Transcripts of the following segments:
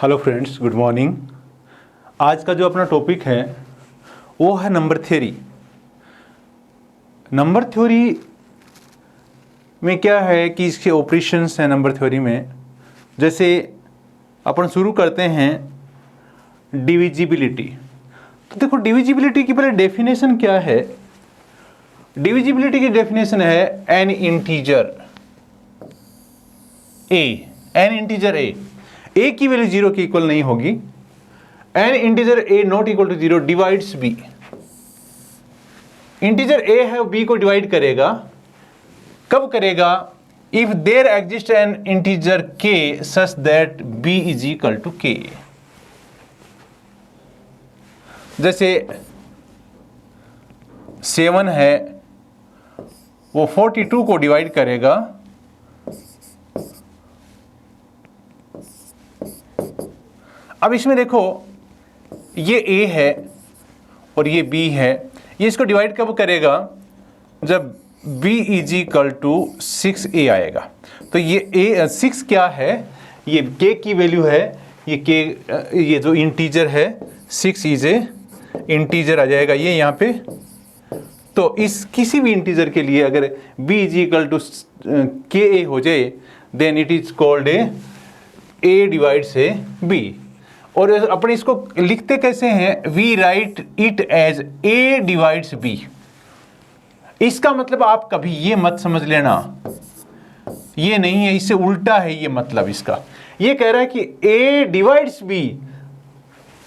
Hello friends, good morning. आज का जो अपना टॉपिक है वो है नंबर थ्योरी। नंबर थ्योरी में क्या है कि इसके ऑपरेशंस हैं नंबर थ्योरी में। जैसे अपन शुरू करते हैं डिविजिबिलिटी। तो देखो, डिविजिबिलिटी की पहले डेफिनेशन क्या है। डिविजिबिलिटी की डेफिनेशन है an integer a. An integer a की वैल्यू 0 के इक्वल नहीं होगी। An integer a not equal to 0 divides b. Integer a है, बी को डिवाइड करेगा। कब करेगा? If there exist an integer k such that b is equal to k. जैसे 7 है, वो 42 को डिवाइड करेगा। अब इसमें देखो, ये A है और ये B है। ये इसको डिवाइड कब करेगा? जब B is equal to 6A आएगा। तो ये 6 क्या है? ये K की वैल्यू है। ये K, ये जो इंटीजर है 6 इज ए इंटीजर आ जाएगा ये यहाँ पे। तो इस किसी भी इंटीजर के लिए अगर B is equal to KA हो जाए, then it is called A divides a B। और अपने इसको लिखते कैसे हैं? We write it as A divides B। इसका मतलब आप कभी ये मत समझ लेना, ये नहीं है, इससे उल्टा है ये मतलब इसका। ये कह रहा है कि A divides B।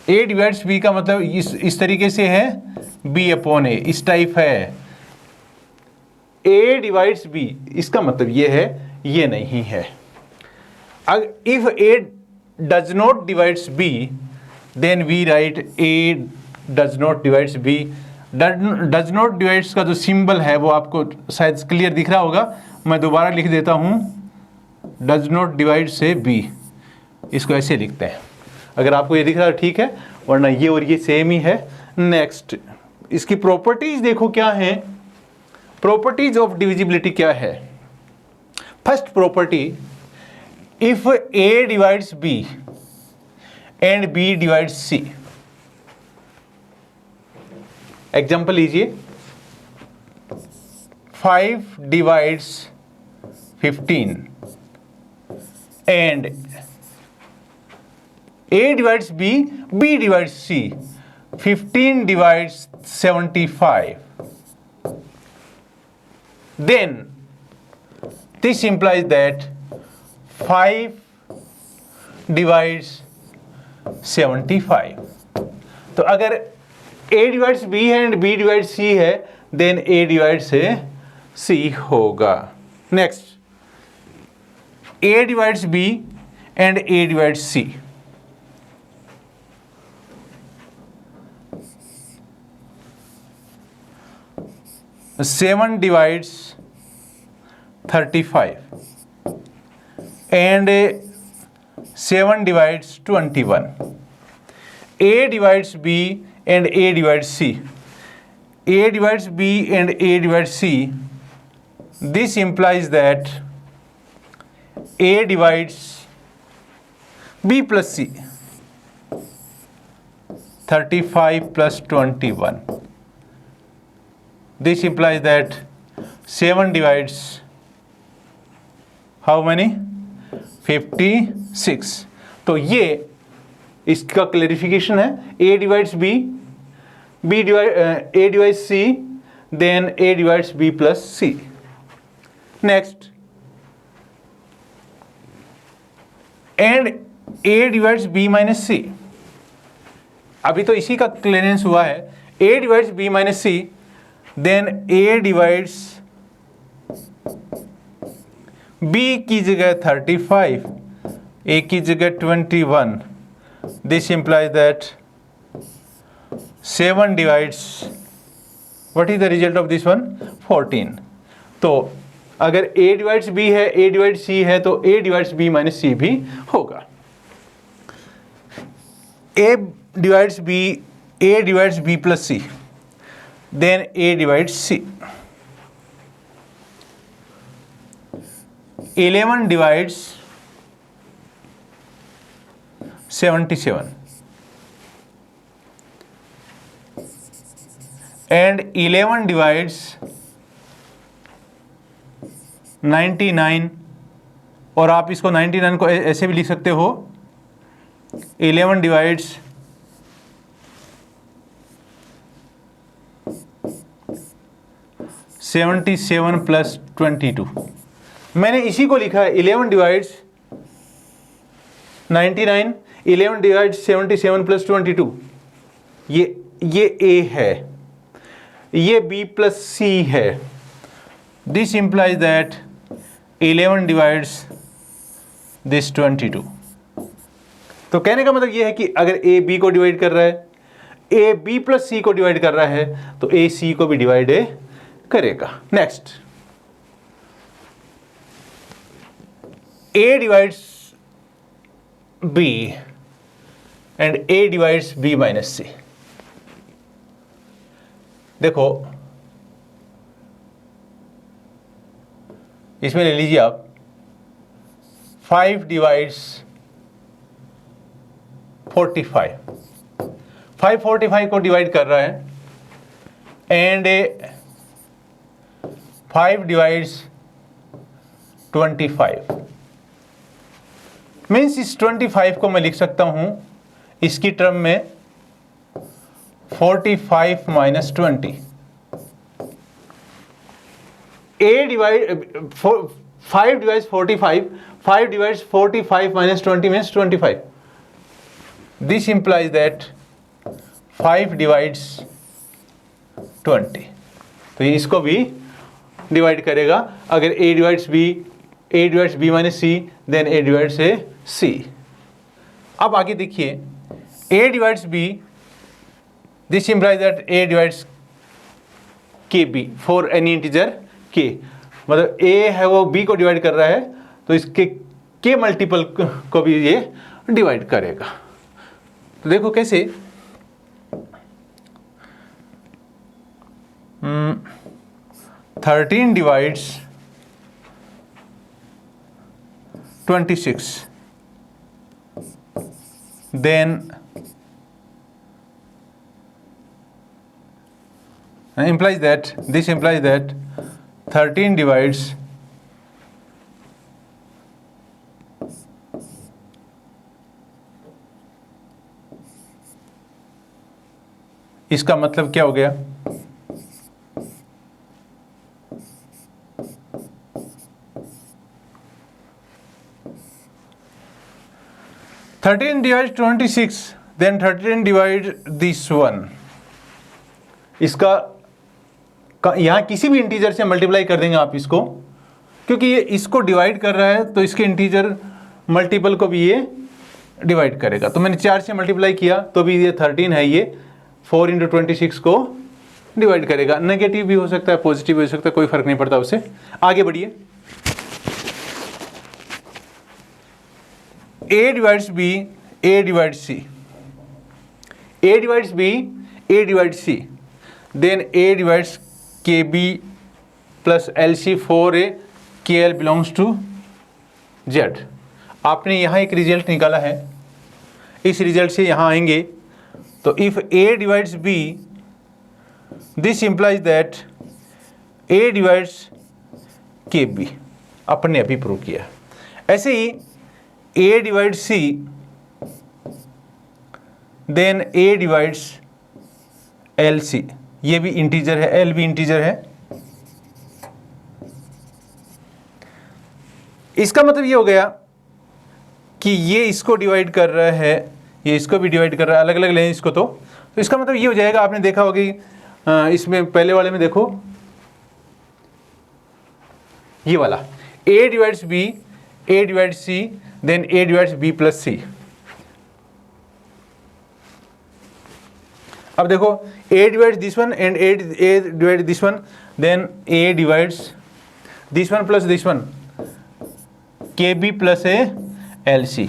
A divides B का मतलब इस तरीके से है, B अपॉन A, इस टाइप है। A डिवाइड्स B, इसका मतलब ये है, ये नहीं है। If A does not divides B, then we write A does not divides B। does not divides का जो सिंबल है वो आपको शायद क्लियर दिख रहा होगा, मैं दोबारा लिख देता हूँ। does not divide से B, इसको ऐसे लिखते हैं। अगर आपको ये दिख रहा है ठीक है, वरना ये और ये सेम ही है। नेक्स्ट, इसकी प्रॉपर्टीज देखो क्या है। प्रॉपर्टीज ऑफ डिविजिबिलिटी क्या है? First property, if A divides B and B divides C। Example लीजिए, 5 divides 15 and A divides B, B divides C, 15 divides 75, then this implies that 5 divides 75। तो अगर A डिवाइड्स B है and B divides C है, then A divides C होगा। Next, A divides B and A divides C। Seven divides 35 and 7 divides 21। A divides B and A divides C। A divides B and A divides C. This implies that A divides B plus C। 35 plus 21। This implies that 7 divides how many? 56। तो ये इसका clarification है। A divides B, A divides C, then A divides B plus C। Next, and A divides B minus C। अभी तो इसी का clearance हुआ है। A divides B minus C, then A divides B की जगह 35, A की जगह 21। This implies that 7 divides, what is the result of this one? 14। तो अगर A डिवाइड्स B है, A डिवाइड्स C है, तो A divides B minus C भी होगा। A divides B, A divides B plus C, then A divides C। 11 divides 77 and 11 divides 99, और आप इसको 99 को ऐसे भी लिख सकते हो 11 डिवाइड्स 77 प्लस 22। मैंने इसी को लिखा है 11 डिवाइड्स 99, 11 डिवाइड्स 77 प्लस 22। ये A है, ये B प्लस C है। This implies that 11 divides this 22। तो कहने का मतलब ये है कि अगर A B को डिवाइड कर रहा है, A B प्लस C को डिवाइड कर रहा है, तो A C को भी डिवाइड करेगा। Next, A divides B and A divides B minus C। देखो इसमें ले लीजिए आप 5 डिवाइड्स 45, 5 45 को डिवाइड कर रहा है एंड 5 डिवाइड्स 25। मीन्स इस 25 को मैं लिख सकता हूं इसकी टर्म में 45 minus 20। A divide 5 divides 45, 5 divides 45 minus 20 means 25। This implies that 5 divides 20। तो इसको भी डिवाइड करेगा। अगर A divides B minus C, then A divides C। अब आगे देखिए A divides B, this implies that A divides KB for any integer K। मतलब A है वो B को डिवाइड कर रहा है, तो इसके K मल्टीपल को भी ये डिवाइड करेगा। तो देखो कैसे, 13 divides 26, then implies that 13 divides इसका मतलब क्या हो गया, thirteen divide 26, then 13 divide this one. इसका यहाँ किसी भी इंटीजर से मल्टीप्लाई कर देंगे आप इसको, क्योंकि ये इसको डिवाइड कर रहा है तो इसके इंटीजर मल्टीपल को भी ये डिवाइड करेगा। तो मैंने 4 से मल्टीप्लाई किया तो भी ये 13 है, ये 4 इंटू 26 को डिवाइड करेगा। नेगेटिव भी हो सकता है, पॉजिटिव भी हो सकता है, कोई फर्क नहीं पड़ता उससे। आगे बढ़िए, A divides B, A divides C, A divides B, A divides C, then A divides KB plus LC for A KL belongs to Z। आपने यहाँ एक रिजल्ट निकाला है, इस रिजल्ट से यहाँ आएंगे तो if A divides B, this implies that A divides KB। अपने अभी प्रूव किया। ऐसे ही A divides C, then A divides LC। ये भी इंटीजर है, L भी इंटीजर है। इसका मतलब ये हो गया कि ये इसको डिवाइड कर रहा है, ये इसको भी डिवाइड कर रहा है, अलग अलग लें इसको। तो इसका मतलब ये हो जाएगा, आपने देखा होगा इसमें पहले वाले में देखो ये वाला A divides B, A divides C, then A divides B plus C। अब देखो A divides this one and A divides this one, then A divides this one plus this one, KB plus LC।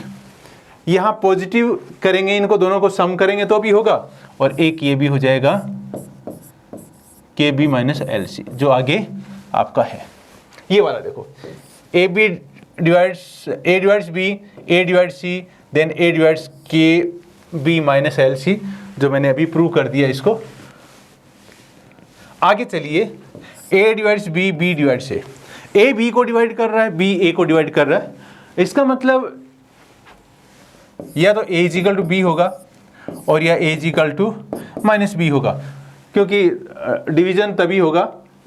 यहाँ positive करेंगे, इनको दोनों को सम करेंगे तो भी होगा, और एक ये भी हो जाएगा KB माइनस LC, जो आगे आपका है। ये वाला देखो AB divides A divides B, A divides C, then A divides K B minus L C, जो मैंने अभी प्रूव कर दिया इसको। आगे चलिए, A divides B, B divides A B को डिवाइड कर रहा है, बी ए को डिवाइड कर रहा है। इसका मतलब या तो a is equal to b होगा और या a is equal to minus b होगा, क्योंकि डिवीजन तभी होगा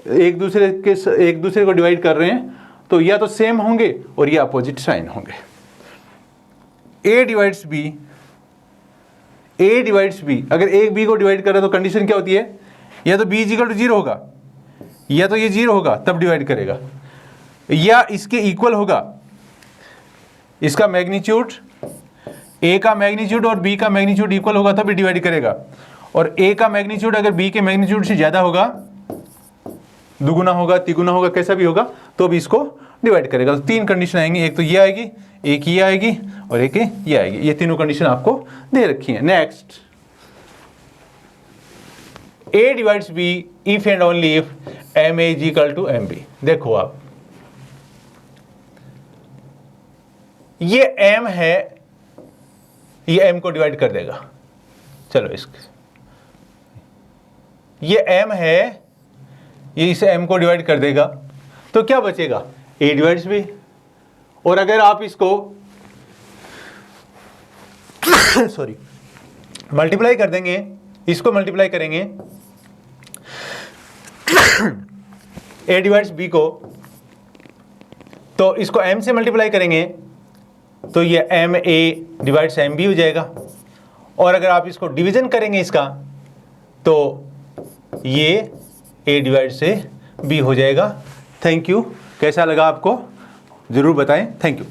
एक दूसरे को डिवाइड कर रहे हैं तो या तो सेम होंगे और या अपोजिट साइन होंगे। A divides B, A divides B, अगर एक बी को डिवाइड कर रहा है तो कंडीशन क्या होती है, या तो बी इज इक्वल टू 0 होगा या तो ये 0 होगा तब डिवाइड करेगा, या इसके इक्वल होगा, इसका मैग्नीट्यूड ए का मैग्नीट्यूड और बी का मैग्नीट्यूड इक्वल होगा तब डिवाइड करेगा, और ए का मैग्नीट्यूड अगर बी के मैग्नीट्यूड से ज़्यादा होगा, दुगुना होगा, तिगुना होगा, कैसा भी होगा तो भी इसको डिवाइड करेगा। तो 3 कंडीशन आएंगी, एक तो ये आएगी, एक ये आएगी और एक ये आएगी। ये तीनों कंडीशन आपको दे रखी है। Next, A divides B if and only if M A is equal to M B. देखो आप, ये एम है, ये एम को डिवाइड कर देगा। चलो इसके, ये एम है, ये इस एम को डिवाइड कर देगा तो क्या बचेगा, ए डिवाइड्स बी। और अगर आप इसको सॉरी मल्टीप्लाई कर देंगे, इसको मल्टीप्लाई करेंगे ए डिवाइड्स बी को, तो इसको एम से मल्टीप्लाई करेंगे तो ये M A divides M B हो जाएगा। और अगर आप इसको डिवीजन करेंगे इसका तो ये ए डिवाइड से बी हो जाएगा। Thank you. कैसा लगा आपको ज़रूर बताएं। Thank you.